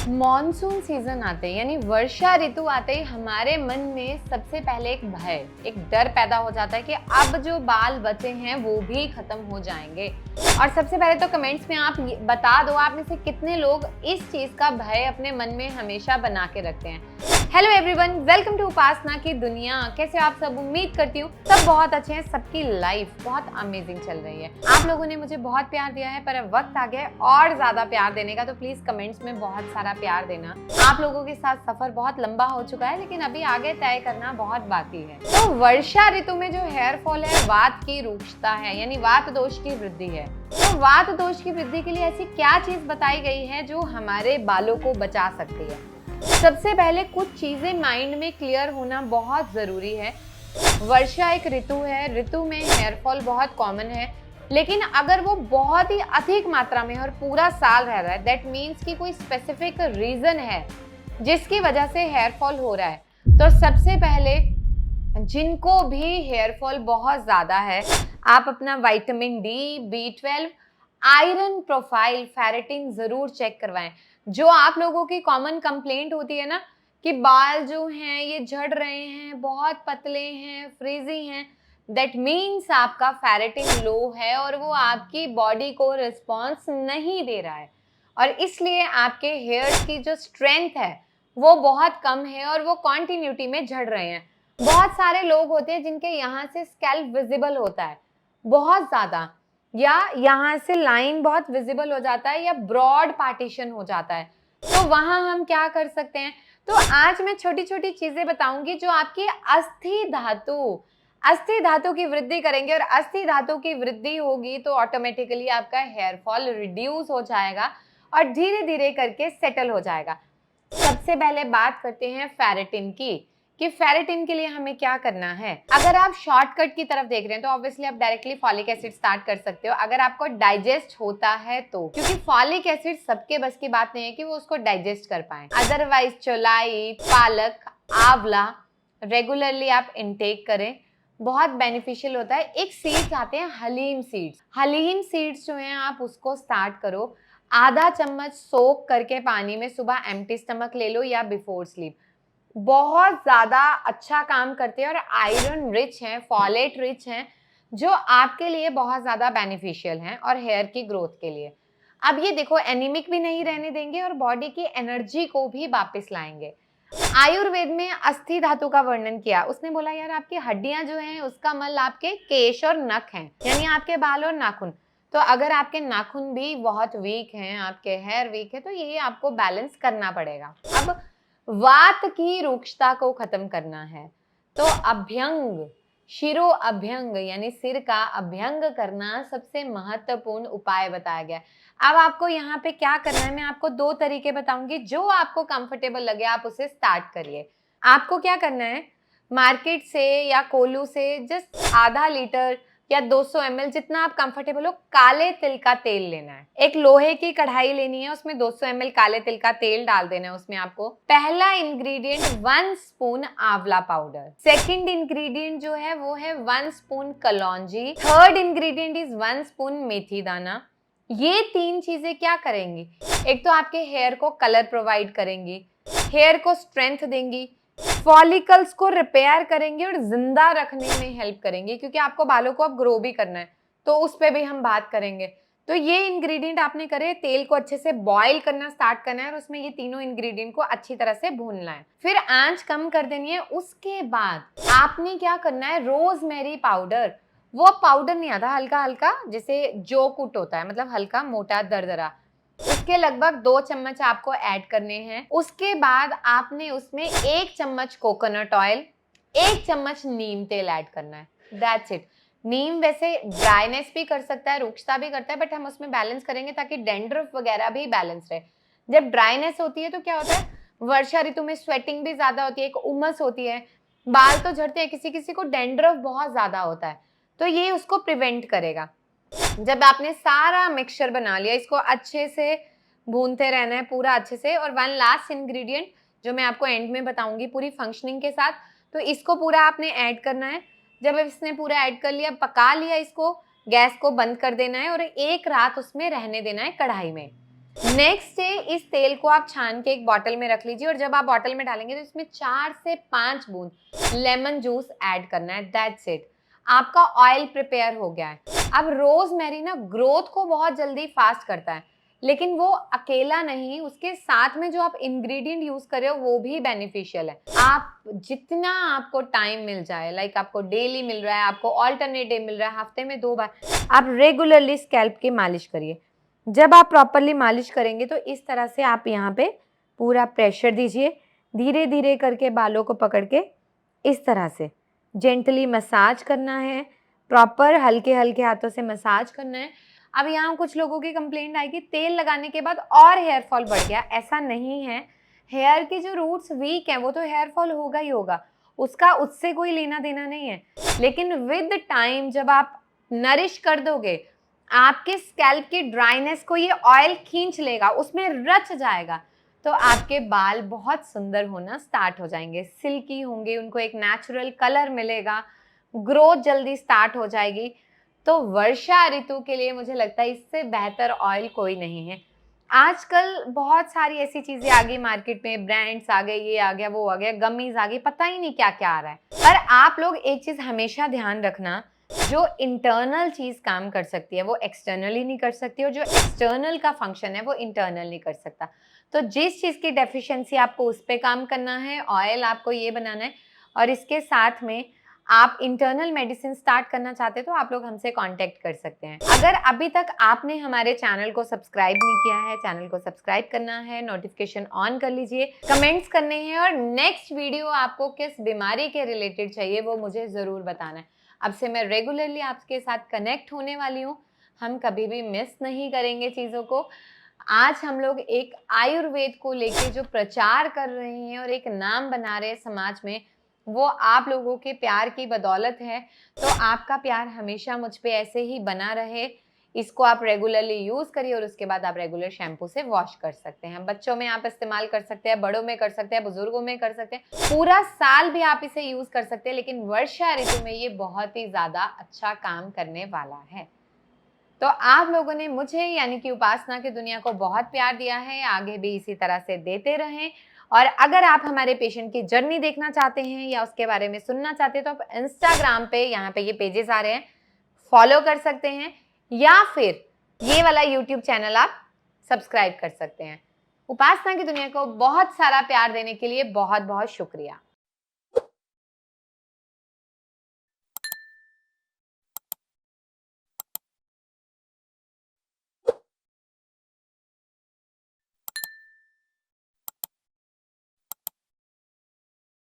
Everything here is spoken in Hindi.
मॉनसून सीजन आते ही यानी वर्षा ऋतु आते ही हमारे मन में सबसे पहले एक भय, एक डर पैदा हो जाता है कि अब जो बाल बचे हैं वो भी खत्म हो जाएंगे। और सबसे पहले तो कमेंट्स में आप बता दो, आप में से कितने लोग इस चीज का भय अपने मन में हमेशा बना के रखते हैं। हेलो एवरीवन, वेलकम टू उपासना की दुनिया। कैसे आप सब? उम्मीद करती हूँ सब बहुत अच्छे हैं, सबकी लाइफ बहुत अमेजिंग चल रही है। आप लोगों ने मुझे बहुत प्यार दिया है, पर अब वक्त आ गया है और ज्यादा प्यार देने का, तो प्लीज कमेंट्स में बहुत सारा प्यार देना। आप लोगों के साथ सफर बहुत लंबा हो चुका है, लेकिन अभी आगे तय करना बहुत बाकी है। तो वर्षा ऋतु में जो हेयर फॉल है, वात की रुक्षता है, यानी वात दोष की वृद्धि है। तो वात दोष की वृद्धि के लिए ऐसी क्या चीज बताई गई है जो हमारे बालों को बचा सकती है? सबसे पहले कुछ चीजें माइंड में क्लियर होना बहुत जरूरी है। वर्षा एक ऋतु है, ऋतु में हेयर फॉल बहुत कॉमन है, लेकिन अगर वो बहुत ही अधिक मात्रा में और पूरा साल रह रहा है, दैट मीन्स कि कोई स्पेसिफिक रीजन है जिसकी वजह से हेयर फॉल हो रहा है। तो सबसे पहले जिनको भी हेयर फॉल बहुत ज्यादा है, आप अपना vitamin D, B12, iron profile, ferritin जरूर चेक करवाएं। जो आप लोगों की कॉमन कंप्लेंट होती है ना कि बाल जो हैं ये झड़ रहे हैं, बहुत पतले हैं, फ्रीजी हैं, दैट मीन्स आपका फेरेटिन लो है और वो आपकी बॉडी को रिस्पॉन्स नहीं दे रहा है, और इसलिए आपके हेयर्स की जो स्ट्रेंथ है वो बहुत कम है और वो कॉन्टिन्यूटी में झड़ रहे हैं। बहुत सारे लोग होते हैं जिनके यहाँ से स्कैल्प विजिबल होता है बहुत ज्यादा, या यहाँ से लाइन बहुत विजिबल हो जाता है, या ब्रॉड पार्टीशन हो जाता है। तो वहां हम क्या कर सकते हैं? तो आज मैं छोटी छोटी चीजें बताऊंगी जो आपकी अस्थि धातु की वृद्धि करेंगे, और अस्थि धातु की वृद्धि होगी तो ऑटोमेटिकली आपका हेयर फॉल रिड्यूस हो जाएगा और धीरे धीरे करके सेटल हो जाएगा। सबसे पहले बात करते हैं फेरेटिन की, कि फेरेटिन के लिए हमें क्या करना है। अगर आप शॉर्टकट की तरफ देख रहे हैं तो ऑब्वियसली आप डायरेक्टली फॉलिक एसिड स्टार्ट कर सकते हो, अगर आपको डाइजेस्ट होता है तो, क्योंकि फॉलिक एसिड सबके बस की बात नहीं है कि वो उसको डाइजेस्ट कर पाए। अदरवाइज चौलाई, पालक, आंवला रेगुलरली आप इनटेक करें, बहुत बेनिफिशियल होता है। एक सीड्स आते हैं हलीम सीड्स, हलीम सीड्स जो हैं आप उसको स्टार्ट करो, आधा चम्मच सोक करके पानी में सुबह एम्प्टी स्टमक ले लो या बिफोर स्लीप। बहुत ज्यादा अच्छा काम करते हैं और आयरन रिच हैं, फॉलेट रिच हैं, जो आपके लिए बहुत ज्यादा बेनिफिशियल हैं और हेयर की ग्रोथ के लिए। अब ये देखो, एनीमिक भी नहीं रहने देंगे और बॉडी की एनर्जी को भी वापस लाएंगे। आयुर्वेद में अस्थि धातु का वर्णन किया, उसने बोला यार आपकी हड्डियां जो हैं उसका मल आपके केश और नख हैं, यानी आपके बाल और नाखून। तो अगर आपके नाखून भी बहुत वीक हैं, आपके हेयर वीक है, तो ये आपको बैलेंस करना पड़ेगा। अब वात की रुक्षता को खत्म करना है तो अभ्यंग, शिरो अभ्यंग यानी सिर का अभ्यंग करना सबसे महत्वपूर्ण उपाय बताया गया। अब आपको यहाँ पे क्या करना है, मैं आपको दो तरीके बताऊंगी, जो आपको कंफर्टेबल लगे आप उसे स्टार्ट करिए। आपको क्या करना है, मार्केट से या कोलू से जस्ट आधा लीटर या 200 ml, जितना आप कंफर्टेबल हो, काले तिल का तेल लेना है। एक लोहे की कढ़ाई लेनी है, उसमें 200 ml काले तिल का तेल डाल देना है। उसमें आपको पहला इंग्रेडिएंट 1 स्पून आंवला पाउडर, सेकंड इंग्रेडिएंट जो है वो है 1 स्पून कलौंजी, थर्ड इंग्रेडिएंट इज 1 स्पून मेथी दाना। ये तीन चीजें क्या करेंगी, एक तो आपके हेयर को कलर प्रोवाइड करेंगी, हेयर को स्ट्रेंथ देंगी, फॉलिकल्स को रिपेयर करेंगे और जिंदा रखने में हेल्प करेंगे, क्योंकि आपको बालों को अब ग्रो भी करना है तो उस पे भी हम बात करेंगे। तो ये इंग्रेडिएंट आपने करे, तेल को अच्छे से बॉईल करना स्टार्ट करना है और उसमें ये तीनों इंग्रेडिएंट को अच्छी तरह से भूनना है, फिर आंच कम कर देनी है। उसके बाद आपने क्या करना है, रोजमेरी पाउडर, वो पाउडर नहीं आता, हल्का हल्का जैसे जो कुट होता है, मतलब हल्का मोटा दरदरा, उसके लगभग 2 चम्मच आपको ऐड करने हैं। उसके बाद आपने उसमें 1 चम्मच कोकोनट ऑयल, 1 चम्मच नीम तेल ऐड करना है। That's it. नीम वैसे ड्राइनेस भी कर सकता है, रुक्षता भी करता है, बट हम उसमें बैलेंस करेंगे ताकि डेंड्रफ वगैरह भी बैलेंस रहे। जब ड्राइनेस होती है तो क्या होता है, वर्षा ऋतु में स्वेटिंग भी ज्यादा होती है, एक उमस होती है, बाल तो झड़ते हैं, किसी किसी को डेंड्रफ बहुत ज्यादा होता है, तो ये उसको प्रिवेंट करेगा। जब आपने सारा मिक्सचर बना लिया, इसको अच्छे से भूनते रहना है पूरा अच्छे से। और वन लास्ट इंग्रेडिएंट जो मैं आपको एंड में बताऊंगी पूरी फंक्शनिंग के साथ, तो इसको पूरा आपने ऐड करना है। जब इसने पूरा ऐड कर लिया, पका लिया, इसको गैस को बंद कर देना है और एक रात उसमें रहने देना है कढ़ाई में। नेक्स्ट है, इस तेल को आप छान के एक बॉटल में रख लीजिए और जब आप बॉटल में डालेंगे तो इसमें 4 से 5 बूंद लेमन जूस ऐड करना है। दैट्स इट, आपका ऑयल प्रिपेयर हो गया है। अब रोजमेरी ना ग्रोथ को बहुत जल्दी फास्ट करता है, लेकिन वो अकेला नहीं, उसके साथ में जो आप इंग्रेडिएंट यूज कर रहे हो वो भी बेनिफिशियल है। आप जितना आपको टाइम मिल जाए, लाइक आपको डेली मिल रहा है, आपको ऑल्टरनेट डे मिल रहा है, हफ्ते में 2 बार आप रेगुलरली स्कैल्प की मालिश करिए। जब आप प्रॉपरली मालिश करेंगे तो इस तरह से आप यहाँ पे पूरा प्रेशर दीजिए, धीरे धीरे करके बालों को पकड़ के इस तरह से जेंटली मसाज करना है, प्रॉपर हल्के हल्के हाथों से मसाज करना है। अब यहाँ कुछ लोगों की कंप्लेंट आएगी तेल लगाने के बाद और हेयर फॉल बढ़ गया, ऐसा नहीं है। हेयर के जो रूट्स वीक हैं वो तो हेयर फॉल होगा ही होगा, उसका उससे कोई लेना देना नहीं है। लेकिन विद टाइम जब आप नरिश कर दोगे, आपके स्कैल्प की ड्राइनेस को ये ऑयल खींच लेगा, उसमें रच जाएगा, तो आपके बाल बहुत सुंदर होना स्टार्ट हो जाएंगे, सिल्की होंगे, उनको एक नेचुरल कलर मिलेगा, ग्रोथ जल्दी स्टार्ट हो जाएगी। तो वर्षा ऋतु के लिए मुझे लगता है इससे बेहतर ऑयल कोई नहीं है। आजकल बहुत सारी ऐसी चीजें आ गई मार्केट में, ब्रांड्स आ गए, ये आ गया, वो आ गया, गमीज आ गई, पता ही नहीं क्या क्या आ रहा है। पर आप लोग एक चीज हमेशा ध्यान रखना, जो इंटरनल चीज काम कर सकती है वो एक्सटर्नली नहीं कर सकती, और जो एक्सटर्नल का फंक्शन है वो इंटरनल नहीं कर सकता। तो जिस चीज की डेफिशिएंसी आपको उस पर काम करना है, ऑयल आपको ये बनाना है, और इसके साथ में आप इंटरनल मेडिसिन स्टार्ट करना चाहते हैं तो आप लोग हमसे कांटेक्ट कर सकते हैं। अगर अभी तक आपने हमारे चैनल को सब्सक्राइब नहीं किया है, चैनल को सब्सक्राइब करना है, नोटिफिकेशन ऑन कर लीजिए, कमेंट्स करने हैं, और नेक्स्ट वीडियो आपको किस बीमारी के रिलेटेड चाहिए वो मुझे ज़रूर बताना है। अब से मैं रेगुलरली आपके साथ कनेक्ट होने वाली हूँ, हम कभी भी मिस नहीं करेंगे चीज़ों को। आज हम लोग एक आयुर्वेद को लेके जो प्रचार कर रहे हैं और एक नाम बना रहे हैं समाज में, वो आप लोगों के प्यार की बदौलत है। तो आपका प्यार हमेशा मुझ पे ऐसे ही बना रहे। इसको आप रेगुलरली यूज करिए और उसके बाद आप रेगुलर शैम्पू से वॉश कर सकते हैं। बच्चों में आप इस्तेमाल कर सकते हैं, बड़ों में कर सकते हैं, बुजुर्गों में कर सकते हैं, पूरा साल भी आप इसे यूज कर सकते हैं, लेकिन वर्षा ऋतु में ये बहुत ही ज्यादा अच्छा काम करने वाला है। तो आप लोगों ने मुझे यानी कि उपासना की दुनिया को बहुत प्यार दिया है, आगे भी इसी तरह से देते रहें। और अगर आप हमारे पेशेंट की जर्नी देखना चाहते हैं या उसके बारे में सुनना चाहते हैं तो आप इंस्टाग्राम पे, यहाँ पे ये पेजेस आ रहे हैं, फॉलो कर सकते हैं, या फिर ये वाला यूट्यूब चैनल आप सब्सक्राइब कर सकते हैं। उपासना की दुनिया को बहुत सारा प्यार देने के लिए बहुत बहुत शुक्रिया।